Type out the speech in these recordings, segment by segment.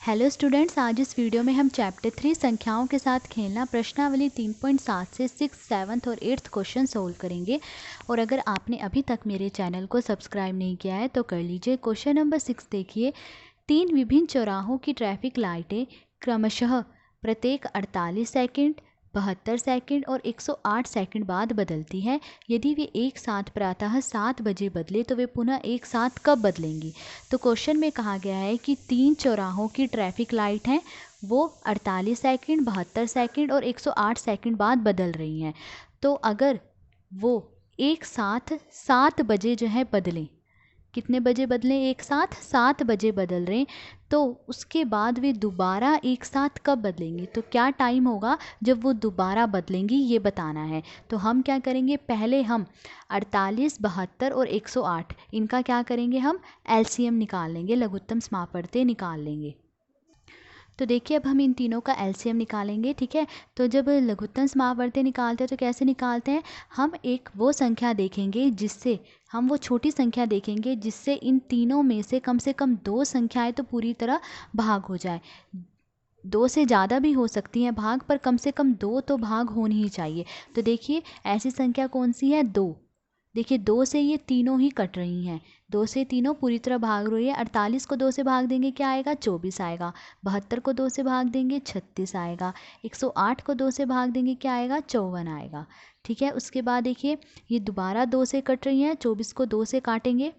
Hello students, आज इस video में हम चैप्टर 3 संख्याओं के साथ खेलना प्रश्नावली 3.7 से 6, 7 और 8th क्वेश्चन सोल्व करेंगे। और अगर आपने अभी तक मेरे चैनल को सब्सक्राइब नहीं किया है तो कर लीजिए। क्वेश्चन नंबर 6 देखिए, 3 विभिन्न चौराहों की ट्रैफिक लाइटें क्रमशः प्रत्येक 48 सेकंड, 72 सेकंड और 108 सेकंड बाद बदलती हैं। यदि वे एक साथ प्रातः 7 बजे बदले तो वे पुनः एक साथ कब बदलेंगी? तो क्वेश्चन में कहा गया है कि 3 चौराहों की ट्रैफिक लाइट हैं, वो 48 सेकंड, 72 सेकंड और 108 सेकंड बाद बदल रही हैं। तो अगर वो एक साथ 7 बजे जो है बदलें, कितने बजे बदलें? एक साथ 7 बजे बदल रहे हैं, तो उसके बाद वे दोबारा एक साथ कब बदलेंगी? तो क्या टाइम होगा जब वो दोबारा बदलेंगी, ये बताना है। तो हम क्या करेंगे, पहले हम 48, 72 और 108 इनका क्या करेंगे, हम एलसीएम निकाल लेंगे, लघुत्तम समापवर्ती निकाल लेंगे। तो देखिए, अब हम इन तीनों का एलसीएम निकालेंगे, ठीक है। तो जब लघुत्तम समापवर्ती निकालते हैं तो कैसे निकालते हैं, हम एक वो संख्या देखेंगे जिससे हम वो छोटी संख्या देखेंगे जिससे इन तीनों में से कम 2 संख्याएं तो पूरी तरह भाग हो जाए। 2 से ज़्यादा भी हो सकती हैं भाग, पर कम से कम 2 तो भाग होनी ही चाहिए। तो देखिए, ऐसी संख्या कौन सी है, 2। देखिए, 2 से ये तीनों ही कट रही हैं, 2 से तीनों पूरी तरह भाग रही है। 48 को 2 से भाग देंगे क्या आएगा, 24 आएगा। 72 को 2 से भाग देंगे 36 आएगा। 108 को 2 से भाग देंगे क्या आएगा, 54 आएगा। ठीक है, उसके बाद देखिए, ये दोबारा 2 से कट रही हैं। 24 को 2 से काटेंगे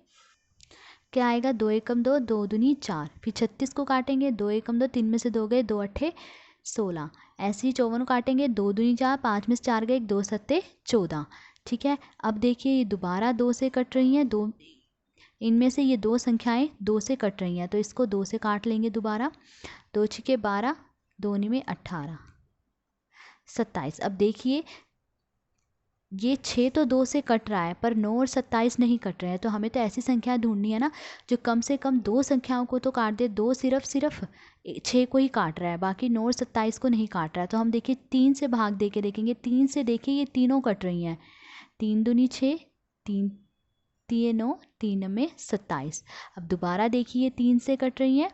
क्या आएगा, 2 एकम 2, 2 दूनी 4। फिर 36 को काटेंगे, 2 एकम 2, 3 में से 2 गए, 2 अट्ठे 16। ऐसे ही 54 को काटेंगे, 2 दूनी 4, 5 में से 4 गए, 2 सत्ते 14। ठीक है, अब देखिए, ये दोबारा 2 से कट रही हैं, दो इनमें से ये 2 संख्याएं 2 से कट रही हैं, तो इसको 2 से काट लेंगे दोबारा। 2 छिके 12, 2 में 18, 27। अब देखिए, ये 6 तो 2 से कट रहा है, पर 9 और 27 नहीं कट रहे हैं। तो हमें तो ऐसी संख्या ढूंढनी है ना जो कम से कम 2 संख्याओं को तो काट दे। 2 सिर्फ 6 को ही काट रहा है, बाकी 9 और 27 को नहीं काट रहा है। तो हम देखिए 3 से भाग दे के देखेंगे। 3 से देखिए, ये तीनों कट रही हैं। 3 दूनी 6, 3 तिये 9, 3 में 27। अब दोबारा देखिए, 3 से कट रही हैं,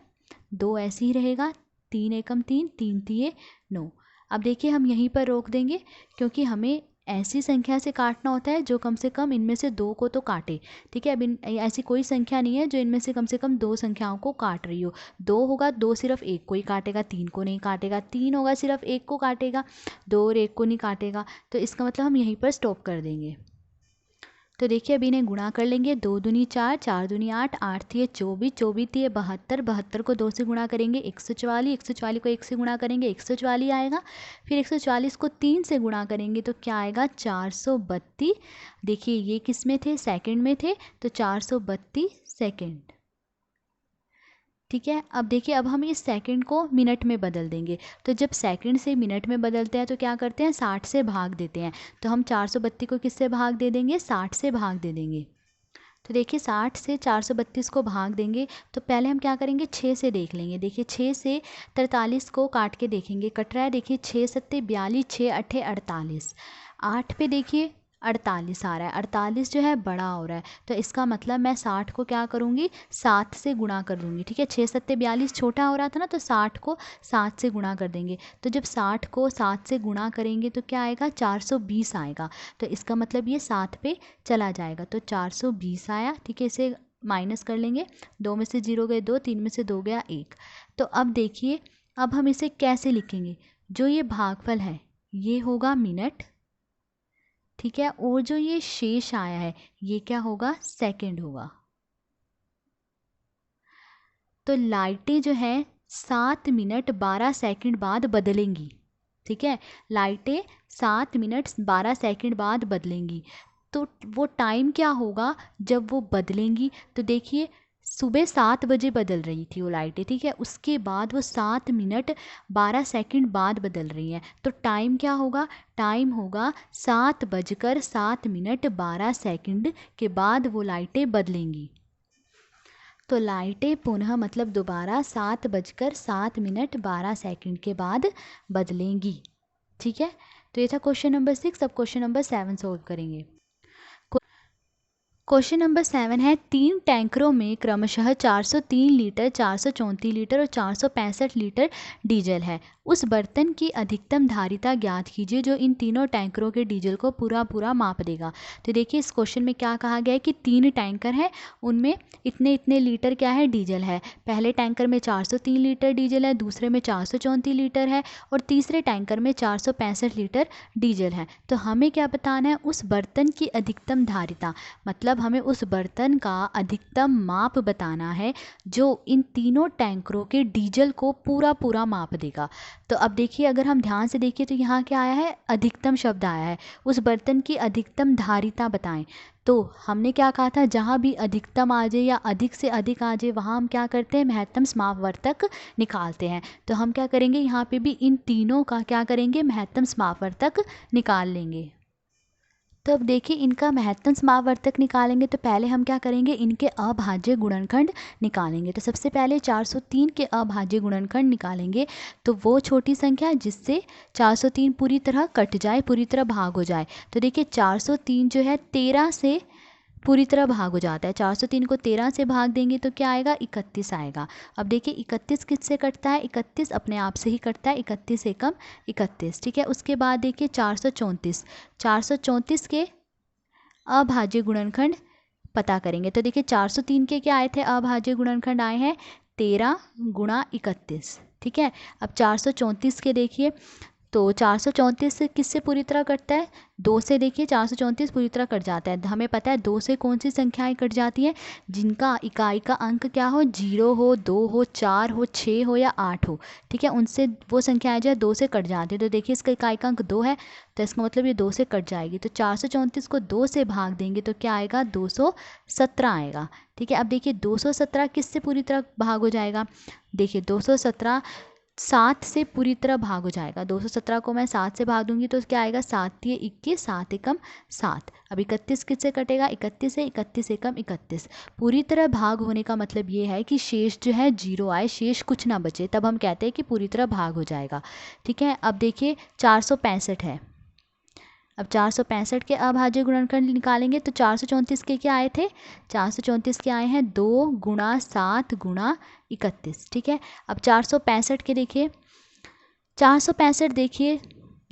2 ऐसे ही रहेगा। 3 एकम 3, 3 तिये 9। अब देखिए, हम यहीं पर रोक देंगे क्योंकि हमें ऐसी संख्या से काटना होता है जो कम से कम इनमें से 2 को तो काटे। ठीक है, अब ऐसी कोई संख्या नहीं है जो इनमें से कम 2 संख्याओं को काट रही हो। 2 होगा, 2 सिर्फ 1 को ही काटेगा, 3 को नहीं काटेगा। 3 होगा, सिर्फ 1 को काटेगा, 2 और 1 को नहीं काटेगा। तो इसका मतलब हम यहीं पर स्टॉप कर देंगे। तो देखिए, अभी इन्हें गुणा कर लेंगे। 2 दूनी 4, 4 दूनी 8, 8 तिये 24, 24 तिये 72, 72 को 2 से गुणा करेंगे 144, 144 को 1 से गुणा करेंगे 144 आएगा। फिर 144 को 3 से गुणा करेंगे तो क्या आएगा, 432। देखिए, ये किस में थे, सेकंड में थे, तो 432 सेकंड। ठीक है, अब देखिए, अब हम इस सेकंड को मिनट में बदल देंगे। तो जब सेकंड से मिनट में बदलते हैं तो क्या करते हैं, 60 से भाग देते हैं। तो हम 432 को किससे भाग दे देंगे, 60 से भाग दे देंगे। तो देखिए, 60 से 432 को भाग देंगे तो पहले हम क्या करेंगे, 6 से देख लेंगे। देखिए, 6 से 43 को काट के देखेंगे, कट रहा है। देखिए, 6 सत्ते 42, 6 अट्ठे 48, 8 पे देखिए 48 आ रहा है। 48 जो है बड़ा हो रहा है, तो इसका मतलब मैं 60 को क्या करूँगी, 7 से गुणा कर दूँगी। ठीक है, 6 सत्ते 42 छोटा हो रहा था ना, तो 60 को 7 से गुणा कर देंगे। तो जब 60 को 7 से गुणा करेंगे तो क्या आएगा, 420 आएगा। तो इसका मतलब ये 7 पे चला जाएगा, तो 420 आया। ठीक है, इसे माइनस कर लेंगे। 2 में से 0 गए 2, 3 में से 2 गया 1। तो अब देखिए, अब हम इसे कैसे लिखेंगे, जो ये भागफल है ये होगा मिनट। ठीक है, और जो ये शेष आया है ये क्या होगा, सेकंड होगा। तो लाइटें जो है 7 मिनट 12 सेकंड बाद बदलेंगी। ठीक है, लाइटें 7 मिनट 12 सेकंड बाद बदलेंगी। तो वो टाइम क्या होगा जब वो बदलेंगी, तो देखिए, सुबह 7 बजे बदल रही थी वो लाइटें। ठीक है, उसके बाद वो 7 मिनट 12 सेकंड बाद बदल रही हैं। तो टाइम क्या होगा, टाइम होगा 7:07 के बाद वो लाइटें बदलेंगी। तो लाइटें पुनः मतलब दोबारा 7:07 के बाद बदलेंगी। ठीक है, तो ये था क्वेश्चन नंबर 6। अब क्वेश्चन नंबर 7 सोल्व करेंगे। क्वेश्चन नंबर 7 है, 3 टैंकरों में क्रमशः 403 लीटर, 434 लीटर और 465 लीटर डीजल है। उस बर्तन की अधिकतम धारिता ज्ञात कीजिए जो इन तीनों टैंकरों के डीजल को पूरा माप देगा। तो देखिए इस क्वेश्चन में क्या कहा गया है कि 3 टैंकर हैं, उनमें इतने इतने लीटर क्या है, डीजल है। पहले टैंकर में 403 लीटर डीजल है, दूसरे में 434 लीटर है और तीसरे टैंकर में 465 लीटर डीजल है। तो हमें क्या बताना है, उस बर्तन की अधिकतम धारिता, मतलब हमें उस बर्तन का अधिकतम माप बताना है जो इन तीनों टैंकरों के डीजल को पूरा माप देगा। तो अब देखिए अगर हम ध्यान से देखिए तो यहाँ क्या आया है, अधिकतम शब्द आया है। उस बर्तन की अधिकतम धारिता बताएं। तो हमने क्या कहा था, जहाँ भी अधिकतम आ जाए या अधिक से अधिक आ जाए वहाँ हम क्या करते हैं, महत्तम समापवर्तक निकालते हैं। तो हम क्या करेंगे, यहाँ पे भी इन तीनों का क्या करेंगे, महत्तम समापवर्तक निकाल लेंगे। तो अब देखिए इनका महत्तम समापवर्तक निकालेंगे तो पहले हम क्या करेंगे, इनके अभाज्य गुणनखंड निकालेंगे। तो सबसे पहले 403 के अभाज्य गुणनखंड निकालेंगे। तो वो छोटी संख्या जिससे 403 पूरी तरह कट जाए, पूरी तरह भाग हो जाए। तो देखिए 403 जो है 13 से पूरी तरह भाग हो जाता है। 403 को 13 से भाग देंगे तो क्या आएगा, 31 आएगा। अब देखिए 31 किससे कटता है, 31 अपने आप से ही कटता है, 31 एकम 31। ठीक है, उसके बाद देखिए 434 के अभाज्य गुणनखंड पता करेंगे। तो देखिए 403 के क्या आए थे, अभाज्य गुणनखंड आए हैं 13 गुणा 31। ठीक है, अब 434 के देखिए, तो 434 किससे पूरी तरह कटता है, 2 से। देखिए 434 पूरी तरह कट जाता है। हमें पता है 2 से कौन सी संख्याएं कट जाती हैं, जिनका इकाई का अंक क्या हो, 0 हो, 2 हो, 4 हो, 6 हो या 8 हो। ठीक है, उनसे वो संख्याएं जो है 2 से कट जाती है। तो देखिए इसका इकाई का अंक 2 है, तो इसका मतलब ये 2 से कट जाएगी। तो 434 को 2 से भाग देंगे तो क्या आएगा, 217 आएगा। ठीक है, अब देखिए 217 किससे पूरी तरह भाग हो जाएगा, देखिए 217 7 से पूरी तरह भाग हो जाएगा। 217 को मैं 7 से भाग दूंगी तो क्या आएगा, 7 ये 21, 7 एकम 7। अब 31 किससे कटेगा, 31 से, 31 एकम 31। पूरी तरह भाग होने का मतलब ये है कि शेष जो है 0 आए, शेष कुछ ना बचे, तब हम कहते हैं कि पूरी तरह भाग हो जाएगा। ठीक है, अब देखिए 465 है। अब 465 के अभाज्य गुणनखंड निकालेंगे तो 434 के क्या आए थे, 434 के आए हैं 2 गुणा 7 गुणा 31। ठीक है, अब 465 के देखिए, 465 देखिए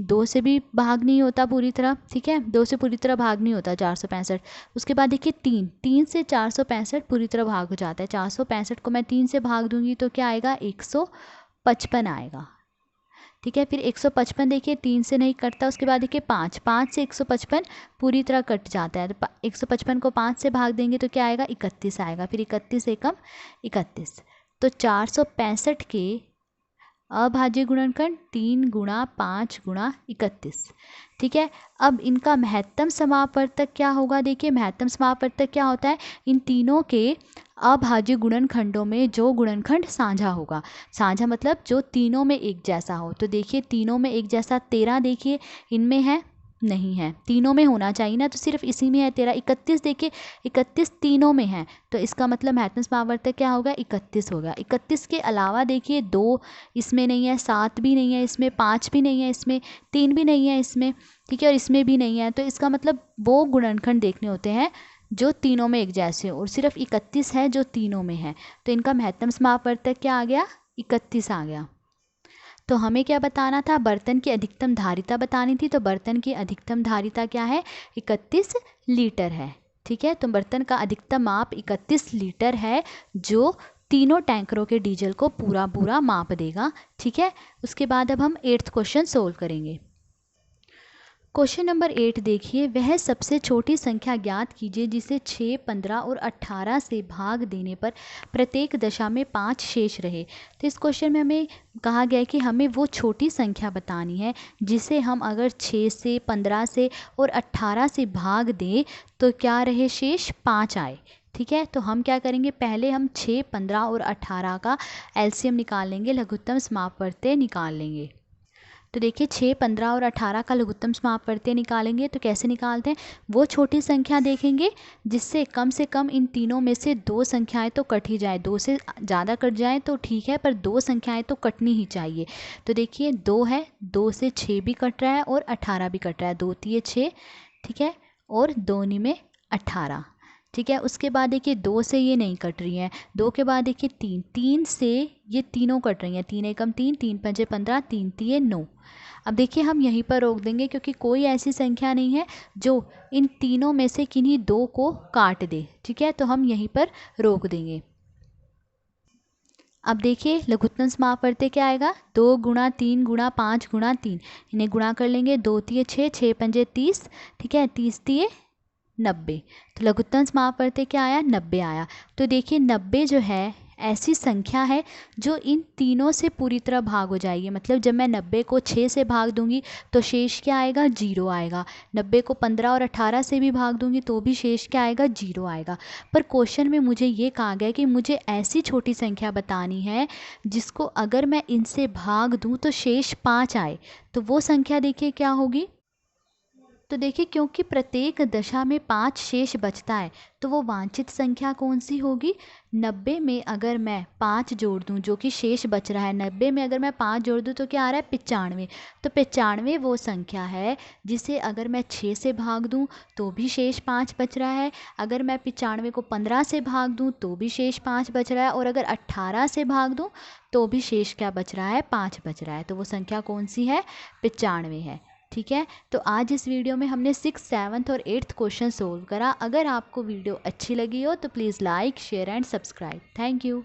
2 से भी भाग नहीं होता पूरी तरह। ठीक है, 2 से पूरी तरह भाग नहीं होता 465। उसके बाद देखिए 3 से 465 पूरी तरह भाग हो जाता है। 465 को मैं 3 से भाग दूंगी तो क्या आएगा, 155 आएगा। ठीक है, फिर 155 देखिए 3 से नहीं कटता। उसके बाद देखिए 5 से 155 पूरी तरह कट जाता है। तो 155 को 5 से भाग देंगे तो क्या आएगा, 31 आएगा। फिर 31 एकम 31। तो 465 के अभाज्य गुणनखंड 3 गुणा 5 गुणा 31। ठीक है, अब इनका महत्तम समापवर्तक क्या होगा, देखिए महत्तम समापवर्तक क्या होता है, इन तीनों के अभाज्य गुणनखंडों में जो गुणनखंड साझा होगा। साझा मतलब जो तीनों में एक जैसा हो। तो देखिए तीनों में एक जैसा 13 देखिए इनमें है, नहीं है, तीनों में होना चाहिए ना, तो सिर्फ इसी में है 13। 31 देखिए, 31 तीनों में है, तो इसका मतलब महत्तम समापवर्तक क्या होगा, 31 होगा। 31 के अलावा देखिए 2 इसमें नहीं है, 7 भी नहीं है इसमें, 5 भी नहीं है इसमें, 3 भी नहीं है इसमें। ठीक है, और इसमें भी नहीं है। तो इसका मतलब वो गुणनखंड देखने होते हैं जो तीनों में एक जैसे हो, और सिर्फ 31 है जो तीनों में है। तो इनका महत्तम समापवर्तक क्या आ गया, 31 आ गया। तो हमें क्या बताना था, बर्तन की अधिकतम धारिता बतानी थी। तो बर्तन की अधिकतम धारिता क्या है, 31 लीटर है। ठीक है, तो बर्तन का अधिकतम माप 31 लीटर है जो तीनों टैंकरों के डीजल को पूरा माप देगा। ठीक है, उसके बाद अब हम 8th क्वेश्चन सोल्व करेंगे। क्वेश्चन नंबर 8 देखिए, वह सबसे छोटी संख्या ज्ञात कीजिए जिसे 6, 15 और 18 से भाग देने पर प्रत्येक दशा में 5 शेष रहे। तो इस क्वेश्चन में हमें कहा गया है कि हमें वो छोटी संख्या बतानी है जिसे हम अगर 6 से, 15 से और 18 से भाग दें तो क्या रहे शेष, 5 आए। ठीक है, तो हम क्या करेंगे, पहले हम 6, 15 और 18 का एलसीएम निकाल लेंगे, लघुत्तम समापवर्तय निकाल लेंगे। तो देखिए 6, 15 और 18 का लघुत्तम समापवर्तय निकालेंगे तो कैसे निकालते हैं, वो छोटी संख्या देखेंगे जिससे कम से कम इन तीनों में से 2 संख्याएं तो कट ही जाए। 2 से ज़्यादा कट जाए तो ठीक है, पर 2 संख्याएं तो कटनी ही चाहिए। तो देखिए 2 है, 2 से 6 भी कट रहा है और 18 भी कट रहा है। 2 तिये 6, ठीक है, और 2 में 18। ठीक है। उसके बाद देखिए 2 से ये नहीं कट रही हैं, 2 के बाद देखिए 3, 3 से ये तीनों कट रही हैं, 3 एकम 3, 3 पंजे 15, 3 तिये 9। अब देखिए हम यहीं पर रोक देंगे क्योंकि कोई ऐसी संख्या नहीं है जो इन तीनों में से किन्हीं 2 को काट दे, ठीक है। तो हम यहीं पर रोक देंगे। अब देखिए लघुत्तम समापवर्ती क्या आएगा, 2 गुणा 3 गुणा 5 गुणा 3, इन्हें गुणा कर लेंगे, 2 तिये 6, 6 पंजे 30, ठीक है, 30 तिये 90। तो लघुत्तम समापवर्ती क्या आया, 90 आया। तो देखिए 90 जो है ऐसी संख्या है जो इन तीनों से पूरी तरह भाग हो जाएगी। मतलब जब मैं 90 को 6 से भाग दूंगी तो शेष क्या आएगा, 0 आएगा। 90 को 15 और 18 से भी भाग दूंगी तो भी शेष क्या आएगा, 0 आएगा। पर क्वेश्चन में मुझे ये कहा गया कि मुझे ऐसी छोटी संख्या बतानी है जिसको अगर मैं इनसे भाग दूं तो शेष 5 आए। तो वो संख्या देखिए क्या होगी। तो देखिए क्योंकि प्रत्येक दशा में 5 शेष बचता है तो वो वांछित संख्या कौन सी होगी, 90 में अगर मैं 5 जोड़ दूं जो कि शेष बच रहा है, 90 में अगर मैं 5 जोड़ दूं तो क्या आ रहा है, 95। तो 95 वो संख्या है जिसे अगर मैं 6 से भाग दूं तो भी शेष 5 बच रहा है, अगर मैं 95 को 15 से भाग दूं तो भी शेष 5 बच रहा है, और अगर 18 से भाग दूं तो भी शेष क्या बच रहा है, 5 बच रहा है। तो वो संख्या कौन सी है, 95 है। ठीक है। तो आज इस वीडियो में हमने 6th, 7th और 8th क्वेश्चन सोल्व करा। अगर आपको वीडियो अच्छी लगी हो तो please like, share and subscribe. Thank you.